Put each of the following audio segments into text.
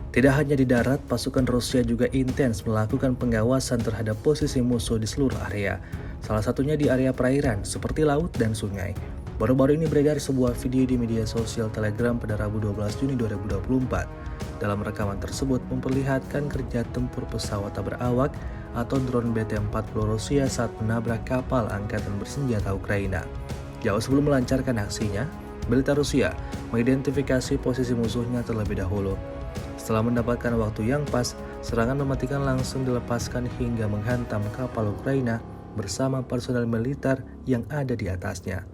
Tidak hanya di darat, pasukan Rusia juga intens melakukan pengawasan terhadap posisi musuh di seluruh area. Salah satunya di area perairan, seperti laut dan sungai. Baru-baru ini beredar sebuah video di media sosial Telegram pada Rabu 12 Juni 2024. Dalam rekaman tersebut memperlihatkan kerja tempur pesawat tak berawak atau drone BT-40 Rusia saat menabrak kapal angkatan bersenjata Ukraina. Jauh sebelum melancarkan aksinya, militer Rusia mengidentifikasi posisi musuhnya terlebih dahulu. Setelah mendapatkan waktu yang pas, serangan mematikan langsung dilepaskan hingga menghantam kapal Ukraina bersama personel militer yang ada di atasnya.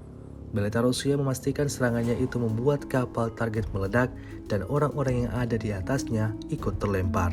Militer Rusia memastikan serangannya itu membuat kapal target meledak dan orang-orang yang ada di atasnya ikut terlempar.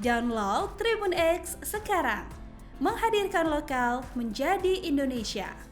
Download Tribun X sekarang, menghadirkan lokal menjadi Indonesia.